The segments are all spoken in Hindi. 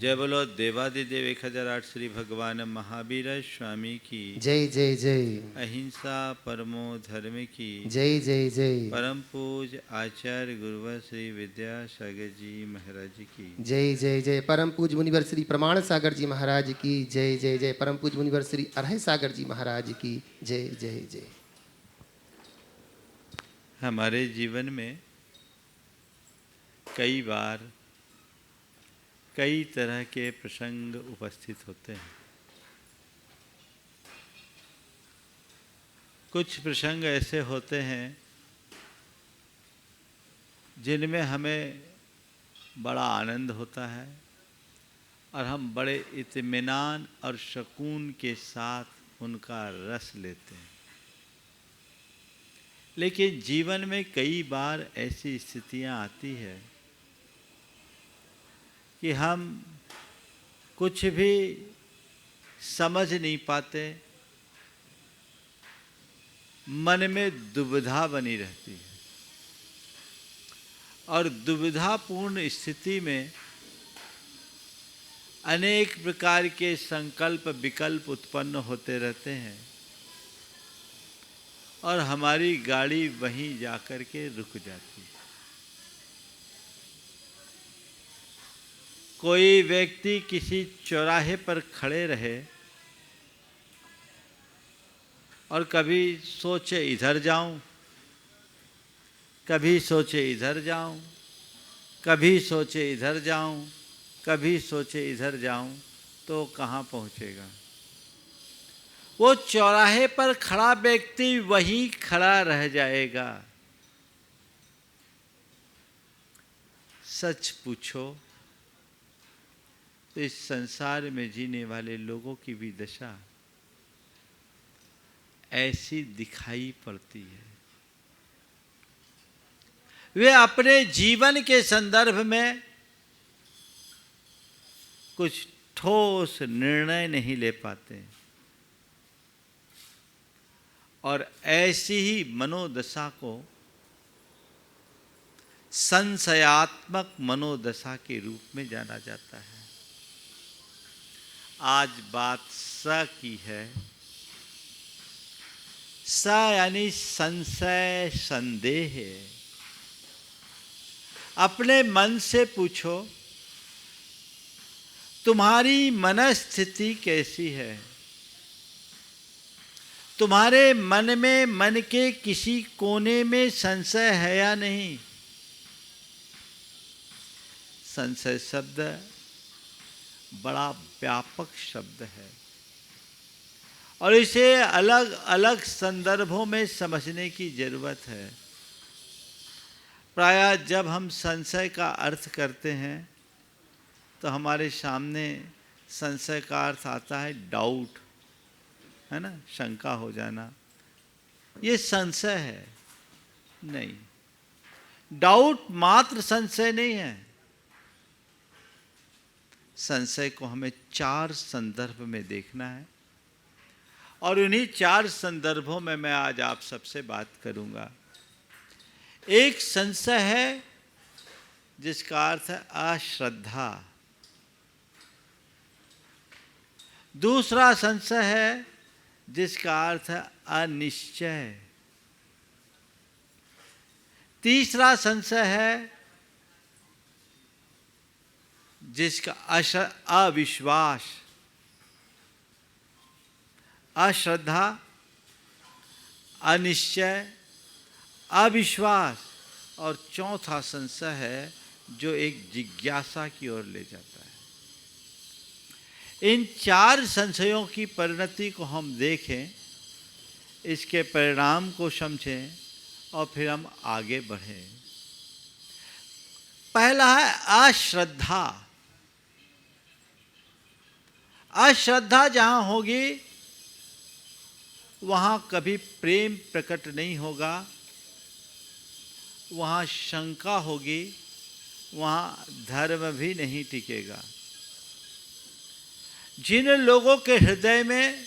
जय बोलो देवादिदेव 1008 श्री भगवान महावीर स्वामी की जय जय जय। अहिंसा परमो धर्म की जय जय जय। परम पूज आचार्य गुरुवर श्री विद्यासागर जी महाराज की जय जय जय। परम पूज मुनिवर श्री प्रमाण सागर जी महाराज की जय जय जय। परम पूज मुनिवर श्री अरहय सागर जी महाराज की जय जय जय। हमारे जीवन में कई बार कई तरह के प्रसंग उपस्थित होते हैं। कुछ प्रसंग ऐसे होते हैं जिनमें हमें बड़ा आनंद होता है और हम बड़े इत्मीनान और सुकून के साथ उनका रस लेते हैं। लेकिन जीवन में कई बार ऐसी स्थितियां आती है कि हम कुछ भी समझ नहीं पाते, मन में दुविधा बनी रहती है और दुविधापूर्ण स्थिति में अनेक प्रकार के संकल्प विकल्प उत्पन्न होते रहते हैं और हमारी गाड़ी वहीं जाकर के रुक जाती है। कोई व्यक्ति किसी चौराहे पर खड़े रहे और कभी सोचे इधर जाऊं, कभी सोचे इधर जाऊं, कभी सोचे इधर जाऊं, कभी सोचे इधर जाऊं, तो कहाँ पहुंचेगा? वो चौराहे पर खड़ा व्यक्ति वहीं खड़ा रह जाएगा। सच पूछो तो इस संसार में जीने वाले लोगों की भी दशा ऐसी दिखाई पड़ती है। वे अपने जीवन के संदर्भ में कुछ ठोस निर्णय नहीं ले पाते और ऐसी ही मनोदशा को संशयात्मक मनोदशा के रूप में जाना जाता है। आज बात स की है। स यानी संशय, संदेह। अपने मन से पूछो तुम्हारी मनस्थिति कैसी है? तुम्हारे मन में मन के किसी कोने में संशय है या नहीं? संशय शब्द बड़ा व्यापक शब्द है और इसे अलग अलग संदर्भों में समझने की जरूरत है। प्रायः जब हम संशय का अर्थ करते हैं तो हमारे सामने संशय का अर्थ आता है डाउट, है ना, शंका हो जाना। ये संशय है नहीं, डाउट मात्र संशय नहीं है। संशय को हमें 4 संदर्भ में देखना है और उन्हीं 4 संदर्भों में मैं आज आप सबसे बात करूंगा। एक संशय है जिसका अर्थ है अश्रद्धा। दूसरा संशय है जिसका अर्थ है अनिश्चय। तीसरा संशय है जिसका अविश्वास, अश्रद्धा, अनिश्चय, अविश्वास और चौथा संशय है जो एक जिज्ञासा की ओर ले जाता है। इन 4 संशयों की परिणति को हम देखें, इसके परिणाम को समझें और फिर हम आगे बढ़ें। पहला है अश्रद्धा। अश्रद्धा जहां होगी वहां कभी प्रेम प्रकट नहीं होगा, वहां शंका होगी, वहां धर्म भी नहीं टिकेगा। जिन लोगों के हृदय में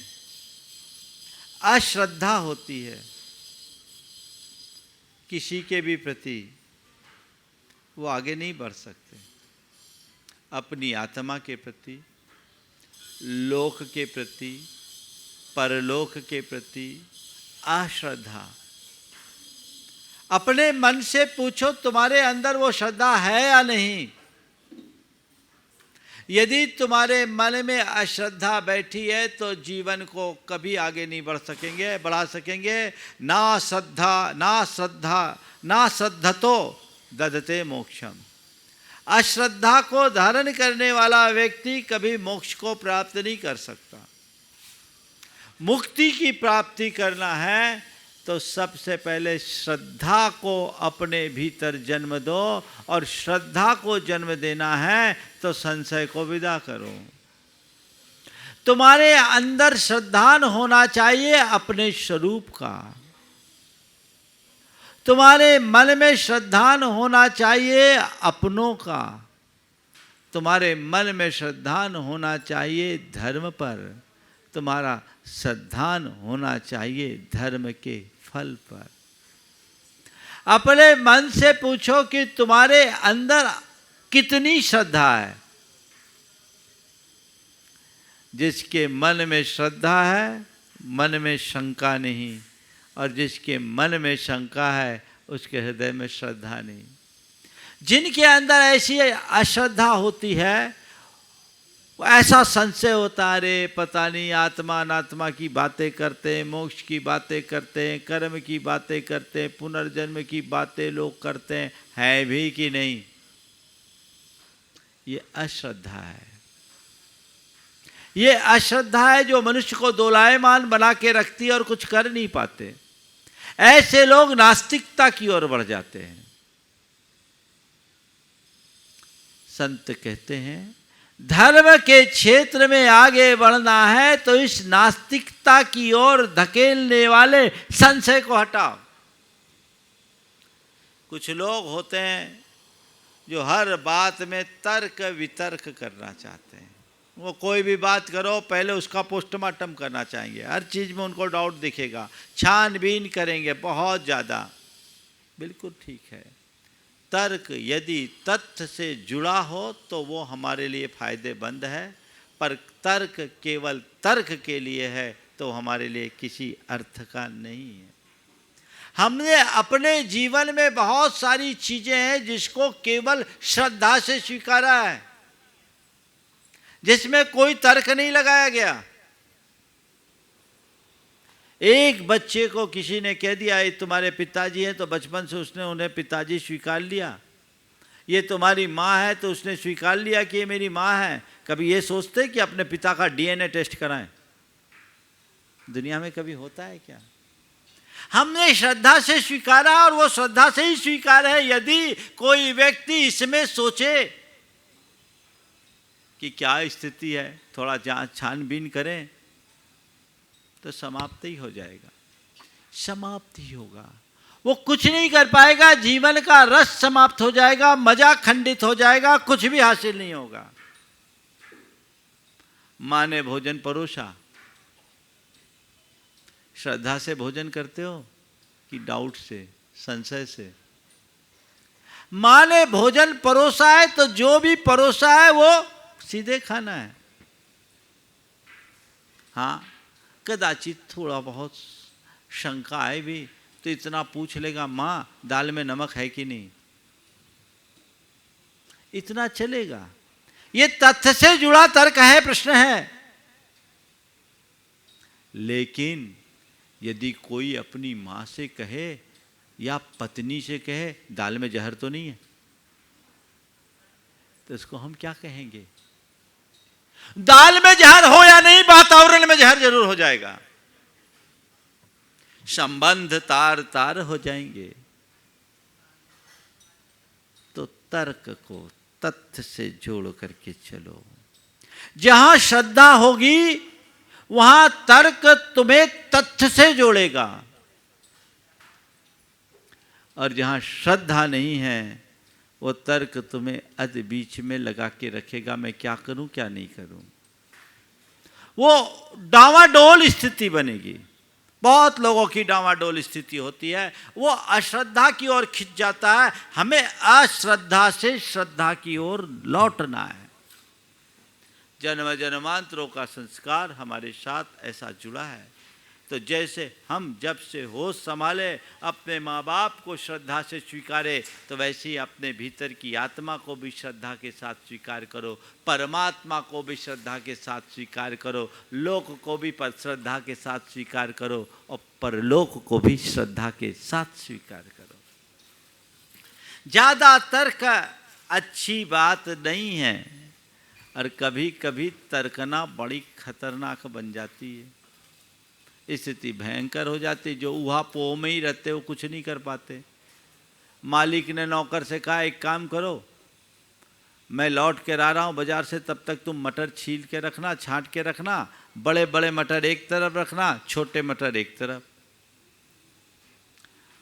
अश्रद्धा होती है किसी के भी प्रति, वो आगे नहीं बढ़ सकते। अपनी आत्मा के प्रति, लोक के प्रति, परलोक के प्रति अश्रद्धा। अपने मन से पूछो तुम्हारे अंदर वो श्रद्धा है या नहीं। यदि तुम्हारे मन में अश्रद्धा बैठी है तो जीवन को कभी आगे नहीं बढ़ा सकेंगे। ना श्रद्धतो ददते मोक्षम। अश्रद्धा को धारण करने वाला व्यक्ति कभी मोक्ष को प्राप्त नहीं कर सकता। मुक्ति की प्राप्ति करना है तो सबसे पहले श्रद्धा को अपने भीतर जन्म दो, और श्रद्धा को जन्म देना है तो संशय को विदा करो। तुम्हारे अंदर श्रद्धान होना चाहिए अपने स्वरूप का। तुम्हारे मन में श्रद्धान होना चाहिए अपनों का। तुम्हारे मन में श्रद्धान होना चाहिए धर्म पर। तुम्हारा श्रद्धान होना चाहिए धर्म के फल पर। अपने मन से पूछो कि तुम्हारे अंदर कितनी श्रद्धा है। जिसके मन में श्रद्धा है, मन में शंका नहीं, और जिसके मन में शंका है उसके हृदय में श्रद्धा नहीं। जिनके अंदर ऐसी अश्रद्धा होती है, ऐसा संशय होता है, अरे पता नहीं आत्मा अनात्मा की बातें करते हैं, मोक्ष की बातें करते हैं, कर्म की बातें करते हैं, पुनर्जन्म की बातें लोग करते हैं, है भी कि नहीं। ये अश्रद्धा है। ये अश्रद्धा है जो मनुष्य को दोलायमान बना के रखती है और कुछ कर नहीं पाते। ऐसे लोग नास्तिकता की ओर बढ़ जाते हैं। संत कहते हैं धर्म के क्षेत्र में आगे बढ़ना है तो इस नास्तिकता की ओर धकेलने वाले संशय को हटाओ। कुछ लोग होते हैं जो हर बात में तर्क वितर्क करना चाहते हैं। वो कोई भी बात करो पहले उसका पोस्टमार्टम करना चाहेंगे। हर चीज़ में उनको डाउट दिखेगा, छानबीन करेंगे बहुत ज़्यादा। बिल्कुल ठीक है, तर्क यदि तथ्य से जुड़ा हो तो वो हमारे लिए फायदेमंद है, पर तर्क केवल तर्क के लिए है तो हमारे लिए किसी अर्थ का नहीं है। हमने अपने जीवन में बहुत सारी चीज़ें हैं जिसको केवल श्रद्धा से स्वीकारा है, जिसमें कोई तर्क नहीं लगाया गया। एक बच्चे को किसी ने कह दिया ये तुम्हारे पिताजी हैं, तो बचपन से उसने उन्हें पिताजी स्वीकार लिया। ये तुम्हारी माँ है तो उसने स्वीकार लिया कि ये मेरी माँ है। कभी ये सोचते कि अपने पिता का डीएनए टेस्ट कराएं? दुनिया में कभी होता है क्या? हमने श्रद्धा से स्वीकारा और वो श्रद्धा से ही स्वीकार है। यदि कोई व्यक्ति इसमें सोचे कि क्या स्थिति है, थोड़ा जांच छानबीन करें, तो समाप्त ही हो जाएगा, समाप्त ही होगा। वो कुछ नहीं कर पाएगा, जीवन का रस समाप्त हो जाएगा, मजा खंडित हो जाएगा, कुछ भी हासिल नहीं होगा। माँ ने भोजन परोसा, श्रद्धा से भोजन करते हो कि डाउट से, संशय से? माँ ने भोजन परोसा है तो जो भी परोसा है वो सीधे खाना है। हाँ, कदाचित थोड़ा बहुत शंका आए भी तो इतना पूछ लेगा, माँ दाल में नमक है कि नहीं, इतना चलेगा। ये तथ्य से जुड़ा तर्क है, प्रश्न है। लेकिन यदि कोई अपनी माँ से कहे या पत्नी से कहे दाल में जहर तो नहीं है, तो इसको हम क्या कहेंगे? दाल में जहर हो या नहीं, वातावरण में जहर जरूर हो जाएगा। संबंध तार तार हो जाएंगे। तो तर्क को तथ्य से जोड़ करके चलो। जहां श्रद्धा होगी वहां तर्क तुम्हें तथ्य से जोड़ेगा, और जहां श्रद्धा नहीं है वो तर्क तुम्हें अध बीच में लगा के रखेगा, मैं क्या करूं क्या नहीं करूं। वो डावाडोल स्थिति बनेगी। बहुत लोगों की डावाडोल स्थिति होती है, वो अश्रद्धा की ओर खिंच जाता है। हमें अश्रद्धा से श्रद्धा की ओर लौटना है। जन्म जन्मांतरों का संस्कार हमारे साथ ऐसा जुड़ा है। तो जैसे हम जब से होश संभाले अपने माँ बाप को श्रद्धा से स्वीकारे, तो वैसे ही अपने भीतर की आत्मा को भी श्रद्धा के साथ स्वीकार करो, परमात्मा को भी श्रद्धा के साथ स्वीकार करो, लोक को भी पर श्रद्धा के साथ स्वीकार करो और परलोक को भी श्रद्धा के साथ स्वीकार करो। ज़्यादा तर्क अच्छी बात नहीं है और कभी कभी तर्कना बड़ी खतरनाक बन जाती है। स्थिति भयंकर हो जाती, जो उहा पोह में ही रहते वो कुछ नहीं कर पाते। मालिक ने नौकर से कहा एक काम करो, मैं लौट कर आ रहा हूँ बाजार से, तब तक तुम मटर छील के रखना, छांट के रखना, बड़े बड़े मटर एक तरफ रखना, छोटे मटर एक तरफ।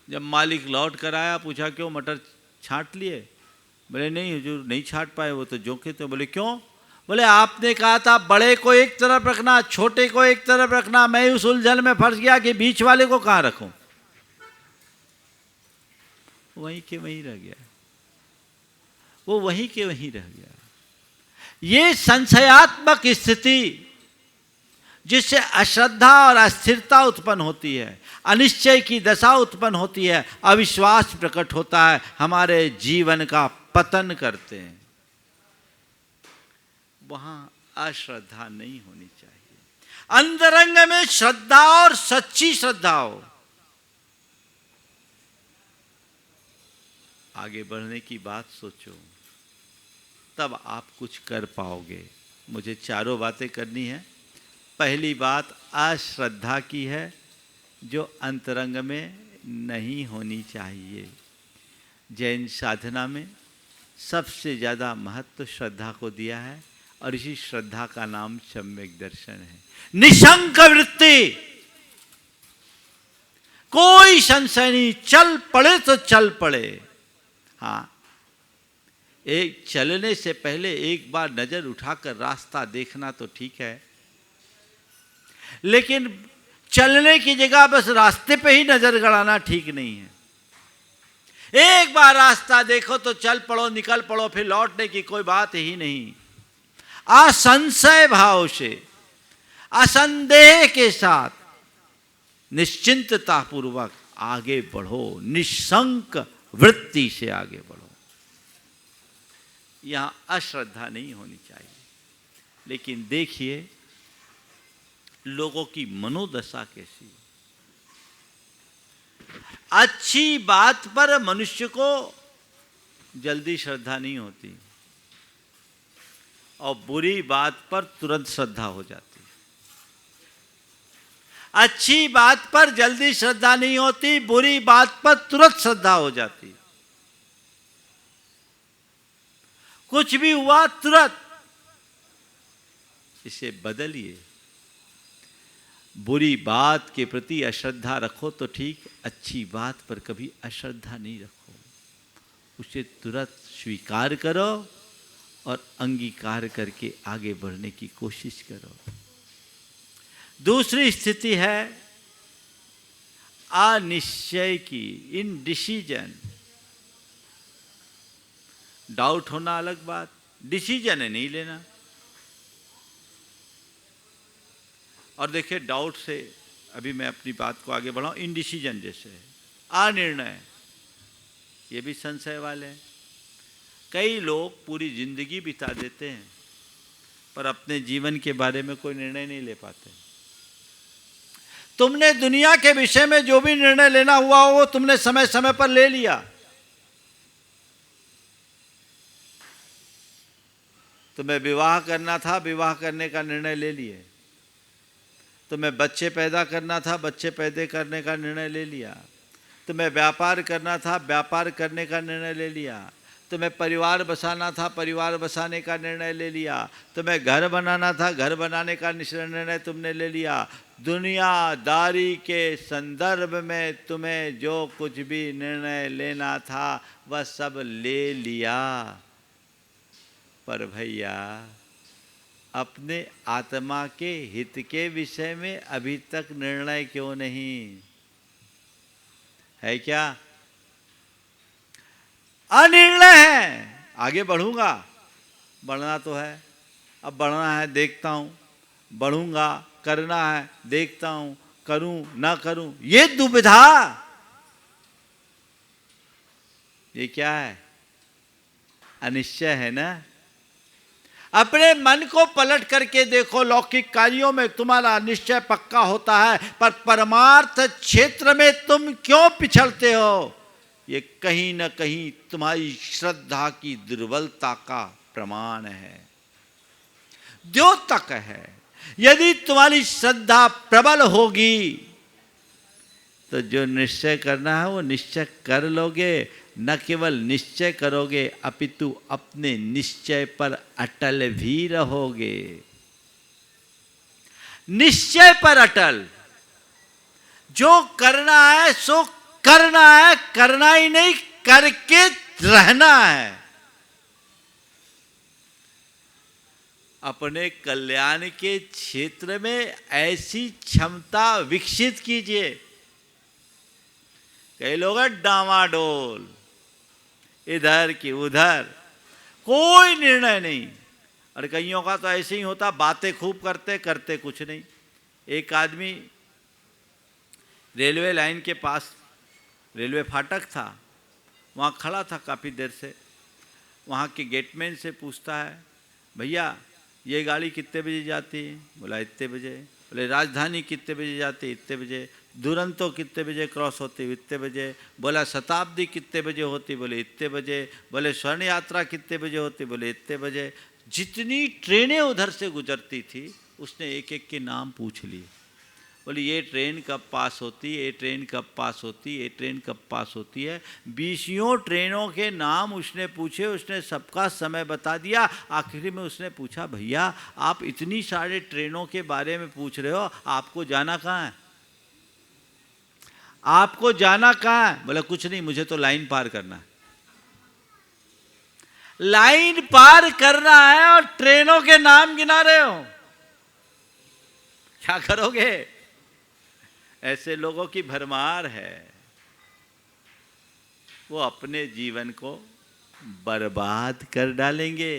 जब मालिक लौट कर आया, पूछा क्यों मटर छांट लिए? बोले नहीं हुजूर नहीं छांट पाए, वो तो जोखे थे। बोले क्यों? बोले आपने कहा था बड़े को एक तरफ रखना, छोटे को एक तरफ रखना, मैं उस उलझन में फंस गया कि बीच वाले को कहाँ रखूं। वहीं के वहीं रह गया, वो वहीं के वहीं रह गया। ये संशयात्मक स्थिति जिससे अश्रद्धा और अस्थिरता उत्पन्न होती है, अनिश्चय की दशा उत्पन्न होती है, अविश्वास प्रकट होता है, हमारे जीवन का पतन करते हैं। वहां अश्रद्धा नहीं होनी चाहिए। अंतरंग में श्रद्धा और सच्ची श्रद्धा हो, आगे बढ़ने की बात सोचो, तब आप कुछ कर पाओगे। मुझे चारों बातें करनी है। पहली बात अश्रद्धा की है, जो अंतरंग में नहीं होनी चाहिए। जैन साधना में सबसे ज़्यादा महत्व श्रद्धा को दिया है और इसी श्रद्धा का नाम सम्यक दर्शन है। निशंक वृत्ति, कोई संशय नहीं, चल पड़े तो चल पड़े। हाँ, एक चलने से पहले एक बार नजर उठाकर रास्ता देखना तो ठीक है, लेकिन चलने की जगह बस रास्ते पे ही नजर गड़ाना ठीक नहीं है। एक बार रास्ता देखो तो चल पड़ो, निकल पड़ो, फिर लौटने की कोई बात ही नहीं। असंशय भाव से, असंदेह के साथ, निश्चिंतता पूर्वक आगे बढ़ो, निशंक वृत्ति से आगे बढ़ो। यहां अश्रद्धा नहीं होनी चाहिए। लेकिन देखिए लोगों की मनोदशा कैसी। अच्छी बात पर मनुष्य को जल्दी श्रद्धा नहीं होती और बुरी बात पर तुरंत श्रद्धा हो जाती है। अच्छी बात पर जल्दी श्रद्धा नहीं होती, बुरी बात पर तुरंत श्रद्धा हो जाती। कुछ भी हुआ तुरंत, इसे बदलिए। बुरी बात के प्रति अश्रद्धा रखो तो ठीक, अच्छी बात पर कभी अश्रद्धा नहीं रखो। उसे तुरंत स्वीकार करो और अंगीकार करके आगे बढ़ने की कोशिश करो। दूसरी स्थिति है अनिश्चय की, इनडिसीजन। डाउट होना अलग बात, डिसीजन है नहीं लेना। और देखिए डाउट से अभी मैं अपनी बात को आगे बढ़ाऊं, इनडिसीजन जैसे है, अनिर्णय, ये भी संशय वाले हैं। कई लोग पूरी जिंदगी बिता देते हैं पर अपने जीवन के बारे में कोई निर्णय नहीं ले पाते। तुमने दुनिया के विषय में जो भी निर्णय लेना हुआ वो तुमने समय समय पर ले लिया। तुम्हें विवाह करना था, विवाह करने का निर्णय ले लिए। तुम्हें बच्चे पैदा करना था, बच्चे पैदा करने का निर्णय ले लिया। तुम्हें व्यापार करना था, व्यापार करने का निर्णय ले लिया। तुम्हें परिवार बसाना था, परिवार बसाने का निर्णय ले लिया। तुम्हें घर बनाना था, घर बनाने का निर्णय तुमने ले लिया। दुनियादारी के संदर्भ में तुम्हें जो कुछ भी निर्णय लेना था वह सब ले लिया। पर भैया अपने आत्मा के हित के विषय में अभी तक निर्णय क्यों नहीं है? क्या अनिर्णय है? आगे बढ़ूंगा, बढ़ना तो है अब बढ़ना है देखता हूँ, बढ़ूंगा, करना है देखता हूँ, करूं ना करूं, ये दुविधा, ये क्या है? अनिश्चय है ना। अपने मन को पलट करके देखो, लौकिक कार्यों में तुम्हारा निश्चय पक्का होता है, पर परमार्थ क्षेत्र में तुम क्यों पिछड़ते हो? ये कहीं ना कहीं तुम्हारी श्रद्धा की दुर्बलता का प्रमाण है, द्योतक है। यदि तुम्हारी श्रद्धा प्रबल होगी तो जो निश्चय करना है वो निश्चय कर लोगे। न केवल निश्चय करोगे अपितु अपने निश्चय पर अटल भी रहोगे। निश्चय पर अटल, जो करना है सो करना है, करना ही नहीं करके रहना है। अपने कल्याण के क्षेत्र में ऐसी क्षमता विकसित कीजिए। कई लोग डामाडोल, इधर की उधर, कोई निर्णय नहीं। और कईयों का तो ऐसे ही होता, बातें खूब करते करते कुछ नहीं। एक आदमी रेलवे लाइन के पास, रेलवे फाटक था, वहाँ खड़ा था काफ़ी देर से। वहाँ के गेटमैन से पूछता है, भैया ये गाड़ी कितने बजे जाती है? बोला इतने बजे। बोले राजधानी कितने बजे जाती है? इतने बजे। दुरंतो कितने बजे क्रॉस होती है? इतने बजे। बोला शताब्दी कितने बजे होती? बोले इतने बजे। बोले स्वर्ण यात्रा कितने बजे होती? बोले इतने बजे। जितनी ट्रेनें उधर से गुजरती थी उसने एक एक के नाम पूछ लिए। बोले ये ट्रेन कब पास होती है, ये ट्रेन कब पास होती है, ये ट्रेन कब पास होती है। 20 ट्रेनों के नाम उसने पूछे, उसने सबका समय बता दिया। आखिरी में उसने पूछा, भैया आप इतनी सारे ट्रेनों के बारे में पूछ रहे हो, आपको जाना कहाँ है? आपको जाना कहाँ है? बोला कुछ नहीं, मुझे तो लाइन पार करना है। लाइन पार करना है और ट्रेनों के नाम गिना रहे हो, क्या करोगे? ऐसे लोगों की भरमार है, वो अपने जीवन को बर्बाद कर डालेंगे।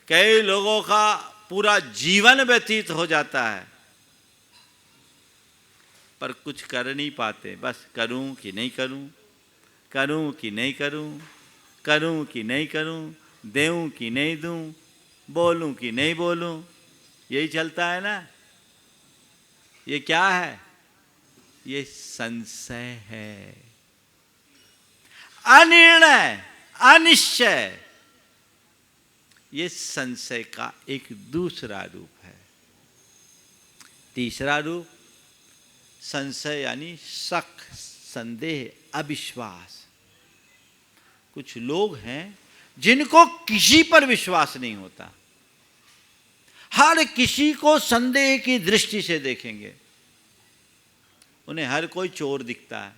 कई लोगों का पूरा जीवन व्यतीत हो जाता है पर कुछ कर नहीं पाते। बस करूं कि नहीं करूं, करूं कि नहीं करूं, करूं कि नहीं करूं, देऊं कि नहीं दूं, बोलूं कि नहीं बोलूं, यही चलता है ना। ये क्या है? ये संशय है, अनिर्णय, अनिश्चय। ये संशय का एक दूसरा रूप है। तीसरा रूप संशय यानी शक, संदेह, अविश्वास। कुछ लोग हैं जिनको किसी पर विश्वास नहीं होता, हर किसी को संदेह की दृष्टि से देखेंगे। उन्हें हर कोई चोर दिखता है,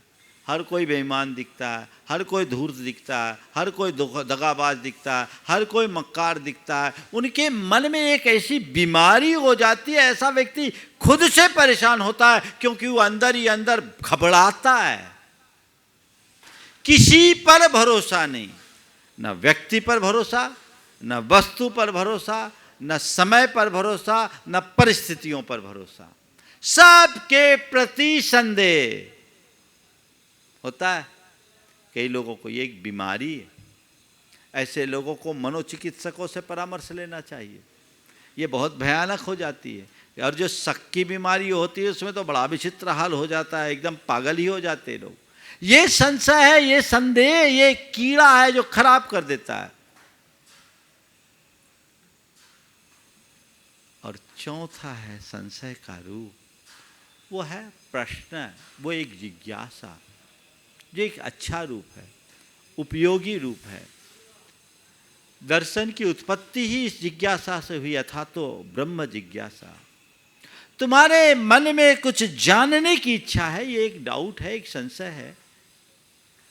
हर कोई बेईमान दिखता है, हर कोई धूर्त दिखता है, हर कोई दगाबाज दिखता है, हर कोई मक्कार दिखता है। उनके मन में एक ऐसी बीमारी हो जाती है, ऐसा व्यक्ति खुद से परेशान होता है क्योंकि वो अंदर ही अंदर घबराता है। किसी पर भरोसा नहीं, न व्यक्ति पर भरोसा, न वस्तु पर भरोसा, न समय पर भरोसा, न परिस्थितियों पर भरोसा। सबके प्रति संदेह होता है। कई लोगों को ये एक बीमारी है। ऐसे लोगों को मनोचिकित्सकों से परामर्श लेना चाहिए। ये बहुत भयानक हो जाती है। और जो शक की बीमारी होती है उसमें तो बड़ा विचित्र हाल हो जाता है, एकदम पागल ही हो जाते हैं लोग। ये संशय है, ये संदेह, ये कीड़ा है जो खराब कर देता है। और चौथा है संशय का रूप, वो है प्रश्न, वो एक जिज्ञासा, जो एक अच्छा रूप है, उपयोगी रूप है। दर्शन की उत्पत्ति ही इस जिज्ञासा से हुई, अथा तो ब्रह्म जिज्ञासा। तुम्हारे मन में कुछ जानने की इच्छा है, ये एक डाउट है, एक संशय है,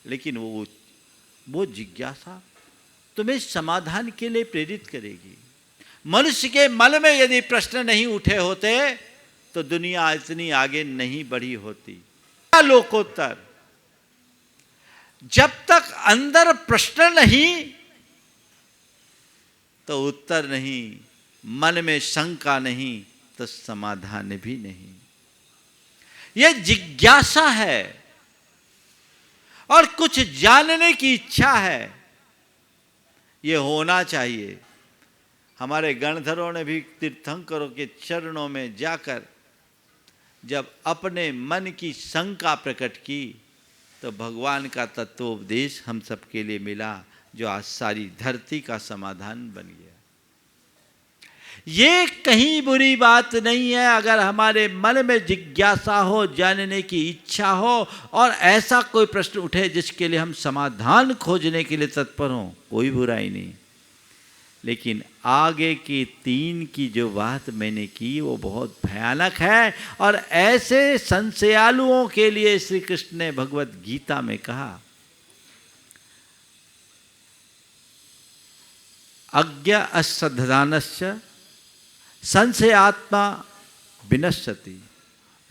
लेकिन वो जिज्ञासा तुम्हें समाधान के लिए प्रेरित करेगी। मनुष्य के मन में यदि प्रश्न नहीं उठे होते तो दुनिया इतनी आगे नहीं बढ़ी होती। लोकोत्तर, जब तक अंदर प्रश्न नहीं तो उत्तर नहीं, मन में शंका नहीं तो समाधान भी नहीं। यह जिज्ञासा है और कुछ जानने की इच्छा है, ये होना चाहिए। हमारे गणधरों ने भी तीर्थंकरों के चरणों में जाकर जब अपने मन की शंका प्रकट की तो भगवान का तत्वोपदेश हम सबके लिए मिला, जो आज सारी धरती का समाधान बन गया। ये कहीं बुरी बात नहीं है अगर हमारे मन में जिज्ञासा हो, जानने की इच्छा हो और ऐसा कोई प्रश्न उठे जिसके लिए हम समाधान खोजने के लिए तत्पर हों, कोई बुराई नहीं। लेकिन आगे की 3 की जो बात मैंने की वो बहुत भयानक है और ऐसे संशयालुओं के लिए श्री कृष्ण ने भगवत गीता में कहा, अज्ञा अश्रद्धानस्य संशयात्मा विनश्यति,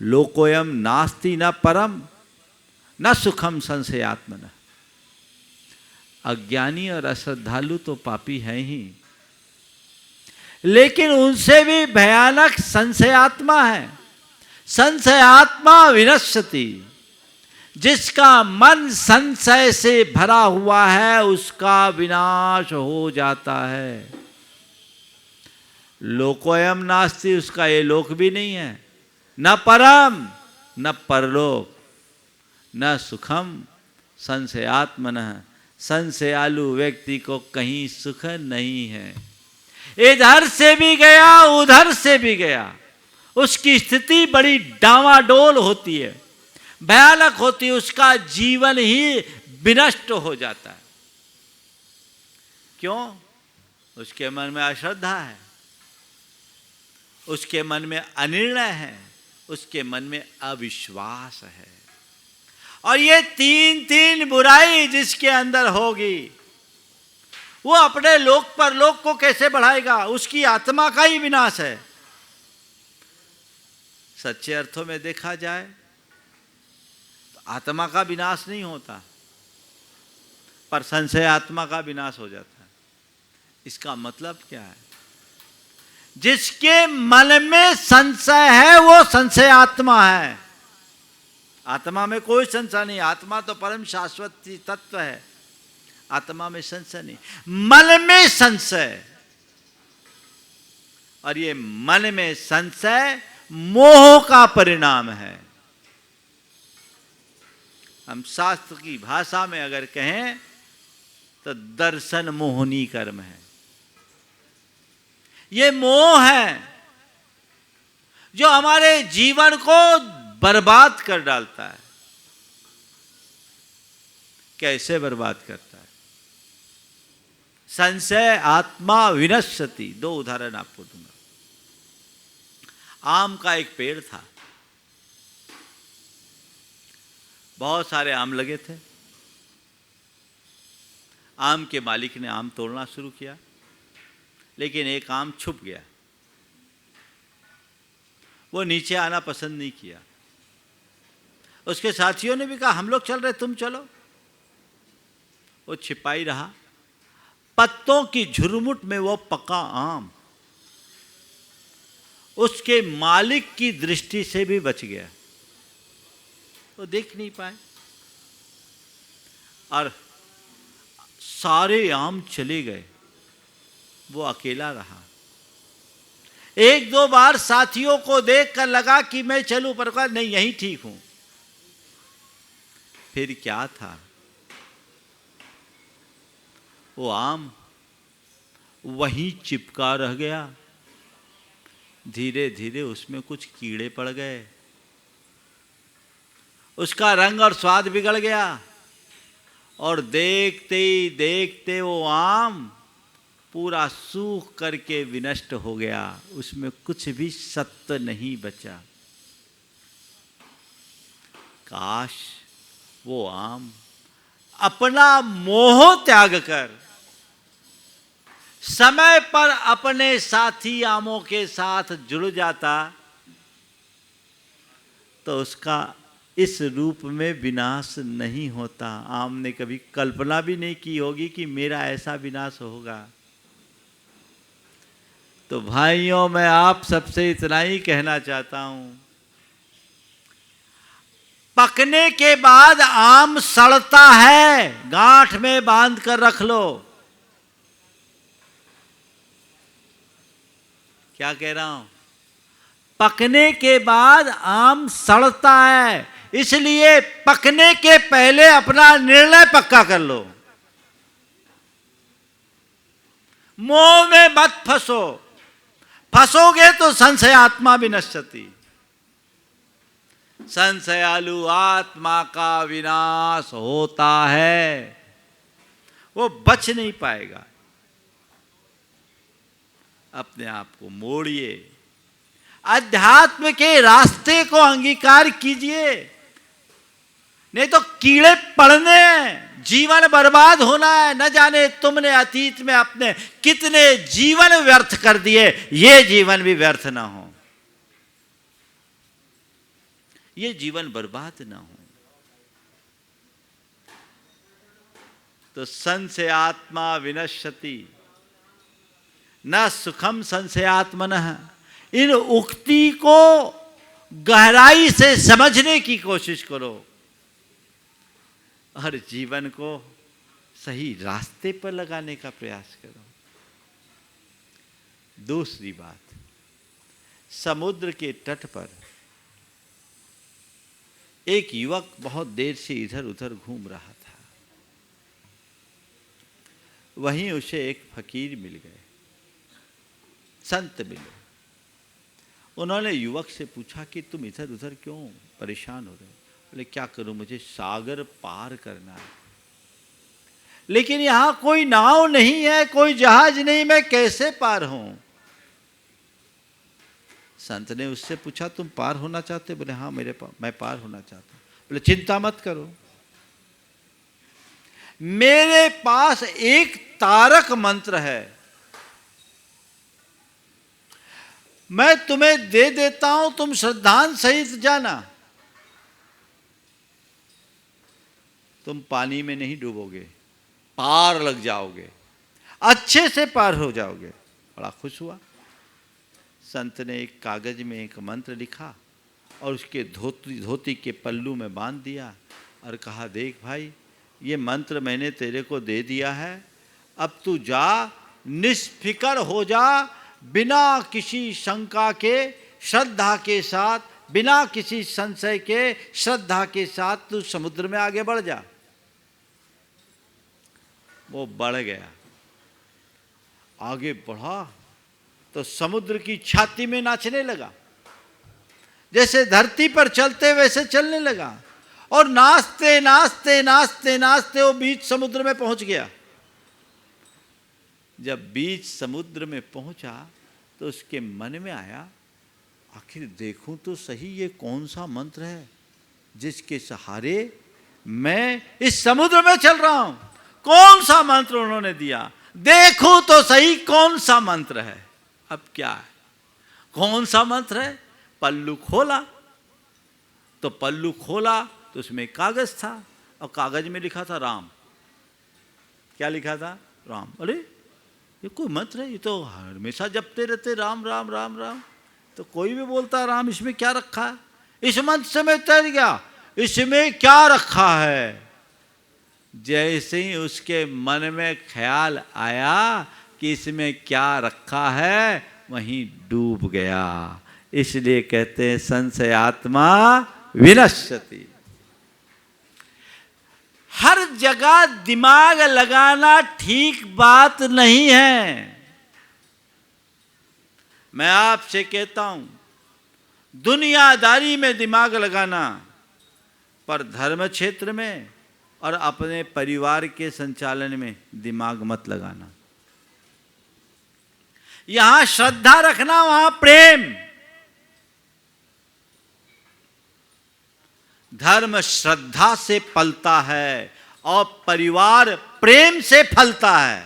लोकोयम नास्ति न परम न सुखम संशयात्मनः। अज्ञानी और अश्रद्धालु तो पापी हैं ही, लेकिन उनसे भी भयानक संशयात्मा है। संशयात्मा विनश्यति, जिसका मन संशय से भरा हुआ है उसका विनाश हो जाता है। लोकोयम नास्ति, उसका ये लोक भी नहीं है, न परम न परलोक, न सुखम संशयात्मनः। संशयालु व्यक्ति को कहीं सुख नहीं है। इधर से भी गया उधर से भी गया, उसकी स्थिति बड़ी डावाडोल होती है, भयानक होती है, उसका जीवन ही विनष्ट हो जाता है। क्यों? उसके मन में अश्रद्धा है, उसके मन में अनिर्णय है, उसके मन में अविश्वास है। और ये 3 बुराई जिसके अंदर होगी वो अपने लोक पर लोक को कैसे बढ़ाएगा? उसकी आत्मा का ही विनाश है। सच्चे अर्थों में देखा जाए तो आत्मा का विनाश नहीं होता, पर संशय आत्मा का विनाश हो जाता है। इसका मतलब क्या है? जिसके मन में संशय है वो संशय आत्मा है। आत्मा में कोई संशय नहीं, आत्मा तो परम शाश्वत तत्व है, आत्मा में संशय नहीं, मन में संशय। और ये मन में संशय मोह का परिणाम है। हम शास्त्र की भाषा में अगर कहें तो दर्शन मोहनी कर्म है। ये मोह है जो हमारे जीवन को बर्बाद कर डालता है। कैसे बर्बाद करता है? संशय आत्मा विनश्यति। 2 उदाहरण आपको दूंगा। आम का एक पेड़ था, बहुत सारे आम लगे थे। आम के मालिक ने आम तोड़ना शुरू किया, लेकिन एक आम छुप गया। वो नीचे आना पसंद नहीं किया। उसके साथियों ने भी कहा हम लोग चल रहे, तुम चलो। वो छिपाई रहा। पत्तों की झुरमुट में वो पका आम उसके मालिक की दृष्टि से भी बच गया। वो देख नहीं पाए और सारे आम चले गए, वो अकेला रहा। 1-2 बार साथियों को देखकर लगा कि मैं चलूं, पर कहा नहीं, यहीं ठीक हूं। फिर क्या था? वो आम वहीं चिपका रह गया। धीरे धीरे उसमें कुछ कीड़े पड़ गए, उसका रंग और स्वाद बिगड़ गया और देखते ही देखते वो आम पूरा सूख करके विनष्ट हो गया। उसमें कुछ भी सत्व नहीं बचा। काश वो आम अपना मोह त्याग कर समय पर अपने साथी आमों के साथ जुड़ जाता तो उसका इस रूप में विनाश नहीं होता। आम ने कभी कल्पना भी नहीं की होगी कि मेरा ऐसा विनाश होगा। तो भाइयों, मैं आप सबसे इतना ही कहना चाहता हूं, पकने के बाद आम सड़ता है, गांठ में बांध कर रख लो। क्या कह रहा हूं? पकने के बाद आम सड़ता है, इसलिए पकने के पहले अपना निर्णय पक्का कर लो। मोह में मत फंसो, फंसोगे तो संशयात्मा विनश्यति। संशयालु आत्मा का विनाश होता है, वो बच नहीं पाएगा। अपने आप को मोड़िए, अध्यात्म के रास्ते को अंगीकार कीजिए, नहीं तो कीड़े पड़ने हैं, जीवन बर्बाद होना है। न जाने तुमने अतीत में अपने कितने जीवन व्यर्थ कर दिए, ये जीवन भी व्यर्थ ना हो, ये जीवन बर्बाद ना हो। तो संशयात्मा विनश्यति न सुखम संशयात्मनः, इन उक्ति को गहराई से समझने की कोशिश करो और जीवन को सही रास्ते पर लगाने का प्रयास करो। दूसरी बात, समुद्र के तट पर एक युवक बहुत देर से इधर उधर घूम रहा था। वहीं उसे एक फकीर मिल गए, संत मिले। उन्होंने युवक से पूछा कि तुम इधर उधर क्यों परेशान हो रहे हो? बोले क्या करूं, मुझे सागर पार करना है, लेकिन यहां कोई नाव नहीं है, कोई जहाज नहीं, मैं कैसे पार हूं? संत ने उससे पूछा तुम पार होना चाहते? बोले हाँ, मैं पार होना चाहता हूं। बोले चिंता मत करो, मेरे पास एक तारक मंत्र है, मैं तुम्हें दे देता हूं, तुम श्रद्धांत सहित जाना, तुम पानी में नहीं डूबोगे, पार लग जाओगे, अच्छे से पार हो जाओगे। बड़ा खुश हुआ। संत ने एक कागज में एक मंत्र लिखा और उसके धोती के पल्लू में बांध दिया और कहा देख भाई, ये मंत्र मैंने तेरे को दे दिया है, अब तू जा, निष्फिकर हो जा, बिना किसी शंका के श्रद्धा के साथ, बिना किसी संशय के श्रद्धा के साथ तू समुद्र में आगे बढ़ जा। वो बढ़ गया, आगे बढ़ा तो समुद्र की छाती में नाचने लगा, जैसे धरती पर चलते वैसे चलने लगा, और नाचते नाचते नाचते नाचते वो बीच समुद्र में पहुंच गया। जब बीच समुद्र में पहुंचा तो उसके मन में आया, आखिर देखूं तो सही ये कौन सा मंत्र है जिसके सहारे मैं इस समुद्र में चल रहा हूं। कौन सा मंत्र उन्होंने दिया, देखूं तो सही कौन सा मंत्र है। अब क्या है, कौन सा मंत्र है? पल्लू खोला तो उसमें कागज था और कागज में लिखा था राम। क्या लिखा था? राम। अरे ये कोई मंत्र है, ये तो हमेशा जपते रहते राम राम राम राम, तो कोई भी बोलता राम, इसमें क्या रखा है? इस मंत्र से मैं तैर गया, इसमें क्या रखा है? जैसे ही उसके मन में ख्याल आया कि इसमें क्या रखा है, वहीं डूब गया। इसलिए कहते हैं संशयात्मा विनश्यति। हर जगह दिमाग लगाना ठीक बात नहीं है। मैं आपसे कहता हूं, दुनियादारी में दिमाग लगाना, पर धर्म क्षेत्र में और अपने परिवार के संचालन में दिमाग मत लगाना। यहां श्रद्धा रखना, वहां प्रेम। धर्म श्रद्धा से पलता है और परिवार प्रेम से फलता है।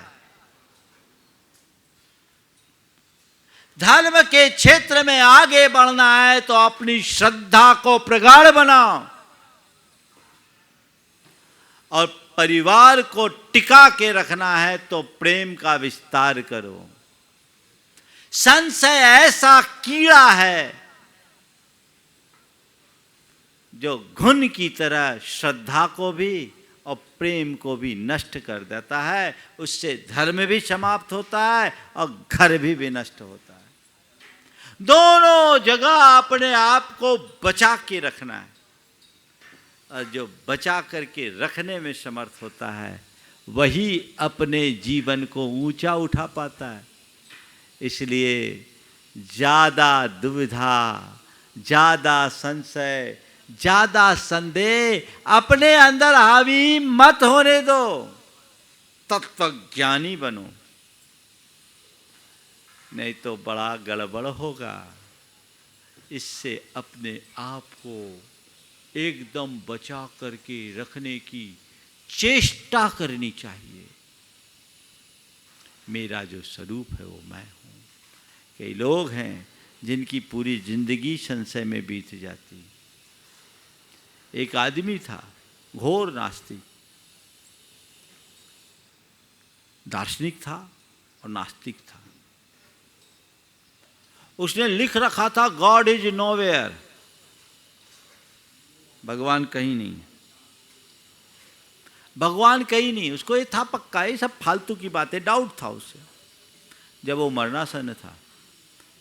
धर्म के क्षेत्र में आगे बढ़ना है तो अपनी श्रद्धा को प्रगाढ़ बनाओ और परिवार को टिका के रखना है तो प्रेम का विस्तार करो। संशय ऐसा कीड़ा है जो घुन की तरह श्रद्धा को भी और प्रेम को भी नष्ट कर देता है। उससे धर्म भी समाप्त होता है और घर भी विनष्ट होता है। दोनों जगह अपने आप को बचा के रखना है, और जो बचा करके रखने में समर्थ होता है वही अपने जीवन को ऊंचा उठा पाता है। इसलिए ज़्यादा दुविधा, ज़्यादा संशय, ज़्यादा संदेह अपने अंदर हावी मत होने दो। तत्वज्ञानी बनो, नहीं तो बड़ा गड़बड़ होगा। इससे अपने आप को एकदम बचा करके रखने की चेष्टा करनी चाहिए। मेरा जो स्वरूप है वो मैं हूँ। कई लोग हैं जिनकी पूरी जिंदगी संशय में बीत जाती। एक आदमी था, घोर नास्तिक, दार्शनिक था और नास्तिक था। उसने लिख रखा था गॉड इज नोवेयर, भगवान कहीं नहीं, भगवान कहीं नहीं। उसको ये था पक्का, ये सब फालतू की बातें, डाउट था उससे। जब वो मरणासन था,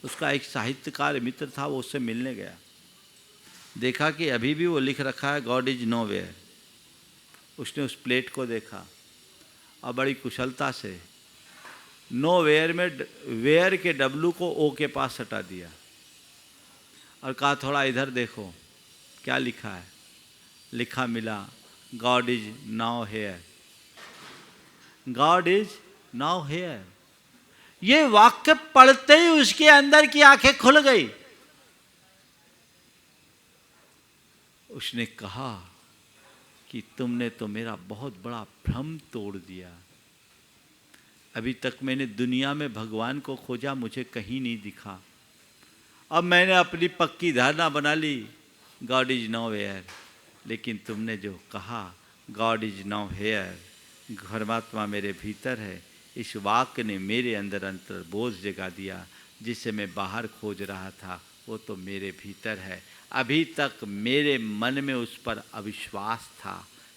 उसका एक साहित्यकार मित्र था, वो उससे मिलने गया। देखा कि अभी भी वो लिख रखा है गॉड इज नोवेयर। उसने उस प्लेट को देखा और बड़ी कुशलता से नोवेयर में वेयर के डब्लू को ओ के पास हटा दिया और कहा थोड़ा इधर देखो क्या लिखा है। लिखा मिला God is now here, God is now here. ये वाक्य पढ़ते ही उसके अंदर की आंखें खुल गई। उसने कहा कि तुमने तो मेरा बहुत बड़ा भ्रम तोड़ दिया। अभी तक मैंने दुनिया में भगवान को खोजा, मुझे कहीं नहीं दिखा। अब मैंने अपनी पक्की धारणा बना ली गॉड इज नाउ हेयर, लेकिन तुमने जो कहा गॉड इज नाउ हेयर, परमात्मा मेरे भीतर है, इस वाक्य ने मेरे अंदर अंतर्बोध जगा दिया। जिसे मैं बाहर खोज रहा था वो तो मेरे भीतर है। अभी तक मेरे मन में उस पर अविश्वास था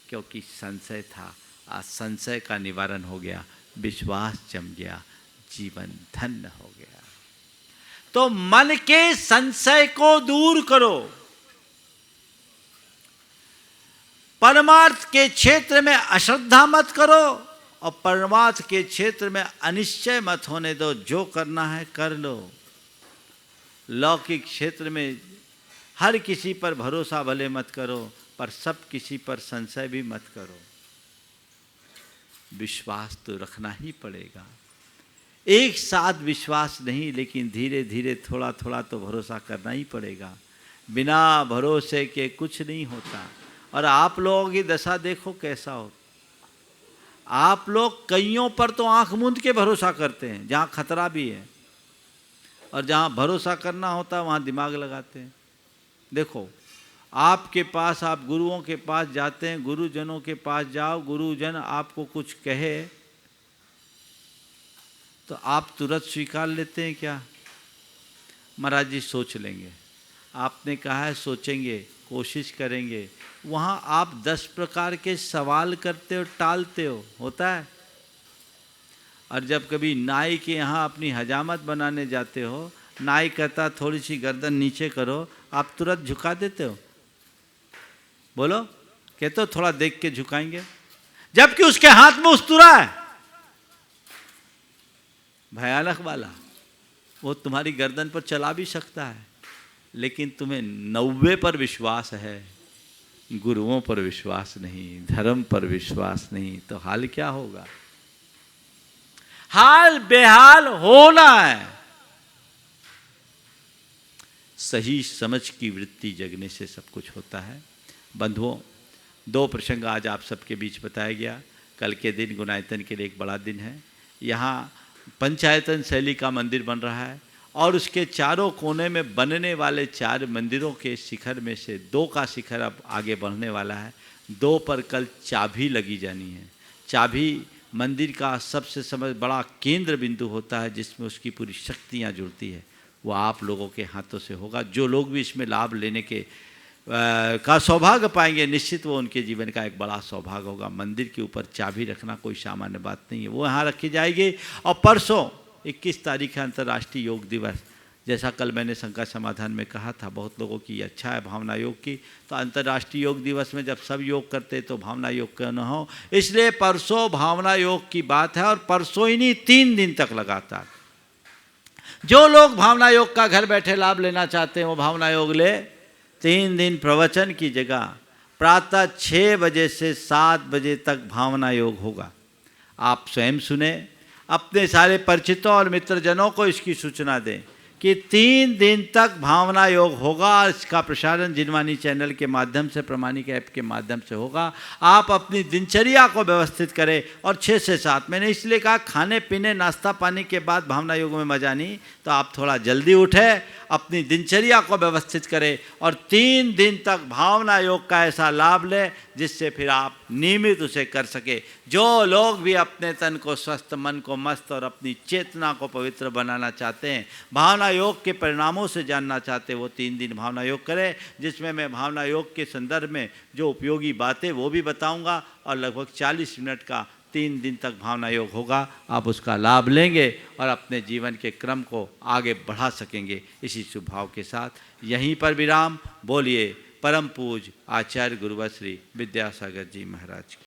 क्योंकि संशय था। आज संशय का निवारण हो गया, विश्वास जम गया, जीवन धन्य हो गया। तो मन के संशय को दूर करो। परमार्थ के क्षेत्र में अश्रद्धा मत करो और परमार्थ के क्षेत्र में अनिश्चय मत होने दो। जो करना है कर लो। लौकिक क्षेत्र में हर किसी पर भरोसा भले मत करो, पर सब किसी पर संशय भी मत करो। विश्वास तो रखना ही पड़ेगा। एक साथ विश्वास नहीं, लेकिन धीरे धीरे थोड़ा थोड़ा तो भरोसा करना ही पड़ेगा। बिना भरोसे के कुछ नहीं होता। और आप लोगों की दशा देखो कैसा हो। आप लोग कईयों पर तो आंख मूंद के भरोसा करते हैं जहाँ खतरा भी है, और जहाँ भरोसा करना होता है वहाँ दिमाग लगाते हैं। देखो, आपके पास, आप गुरुओं के पास जाते हैं, गुरुजनों के पास जाओ, गुरुजन आपको कुछ कहे तो आप तुरंत स्वीकार लेते हैं क्या? महाराज जी सोच लेंगे, आपने कहा है सोचेंगे, कोशिश करेंगे। वहाँ आप 10 प्रकार के सवाल करते हो, टालते हो, होता है। और जब कभी नाई के यहाँ अपनी हजामत बनाने जाते हो, नाई कहता थोड़ी सी गर्दन नीचे करो, आप तुरंत झुका देते हो। बोलो, कहते हो थोड़ा देख के झुकाएंगे, जबकि उसके हाथ में उस्तरा है भयानक वाला। वो तुम्हारी गर्दन पर चला भी सकता है, लेकिन तुम्हें 90 पर विश्वास है, गुरुओं पर विश्वास नहीं, धर्म पर विश्वास नहीं, तो हाल क्या होगा? हाल बेहाल होना है। सही समझ की वृत्ति जगने से सब कुछ होता है। बंधुओं, 2 प्रसंग आज आप सबके बीच बताया गया। कल के दिन गुणायतन के लिए एक बड़ा दिन है। यहाँ पंचायतन शैली का मंदिर बन रहा है और उसके चारों कोने में बनने वाले 4 मंदिरों के शिखर में से 2 का शिखर अब आगे बढ़ने वाला है। 2 पर कल चाबी लगी जानी है। चाबी मंदिर का सबसे बड़ा केंद्र बिंदु होता है, जिसमें उसकी पूरी शक्तियाँ जुड़ती है, वो आप लोगों के हाथों से होगा। जो लोग भी इसमें लाभ लेने के का सौभाग्य पाएंगे, निश्चित वो उनके जीवन का एक बड़ा सौभाग्य होगा। मंदिर के ऊपर चाबी रखना कोई सामान्य बात नहीं है, वो यहाँ रखी जाएगी। और परसों 21 तारीख है अंतर्राष्ट्रीय योग दिवस। जैसा कल मैंने शंका समाधान में कहा था, बहुत लोगों की अच्छा है भावना योग की, तो अंतर्राष्ट्रीय योग दिवस में जब सब योग करते तो भावना योग क्यों न हो। इसलिए परसों भावना योग की बात है, और परसों ही नहीं 3 दिन तक लगातार जो लोग भावना योग का घर बैठे लाभ लेना चाहते हैं वो भावना योग ले। 3 दिन प्रवचन की जगह प्रातः 6 बजे से 7 बजे तक भावना योग होगा। आप स्वयं सुने, अपने सारे परिचितों और मित्रजनों को इसकी सूचना दें कि 3 दिन तक भावना योग होगा। इसका प्रसारण जिनवाणी चैनल के माध्यम से, प्रमाणिक ऐप के माध्यम से होगा। आप अपनी दिनचर्या को व्यवस्थित करें। और 6 से 7 मैंने इसलिए कहा, खाने पीने नाश्ता पानी के बाद भावना योग में मजा नहीं, तो आप थोड़ा जल्दी उठें, अपनी दिनचर्या को व्यवस्थित करें और 3 दिन तक भावना योग का ऐसा लाभ लें जिससे फिर आप नियमित उसे कर सके। जो लोग भी अपने तन को स्वस्थ, मन को मस्त और अपनी चेतना को पवित्र बनाना चाहते हैं, भावना योग के परिणामों से जानना चाहते हैं, वो 3 दिन भावना योग करें, जिसमें मैं भावना योग के संदर्भ में जो उपयोगी बातें वो भी बताऊंगा। और लगभग 40 मिनट का 3 दिन तक भावना योग होगा। आप उसका लाभ लेंगे और अपने जीवन के क्रम को आगे बढ़ा सकेंगे। इसी शुभ भाव के साथ यहीं पर विराम। बोलिए परम पूज्य आचार्य गुरुवर श्री विद्यासागर जी महाराज की।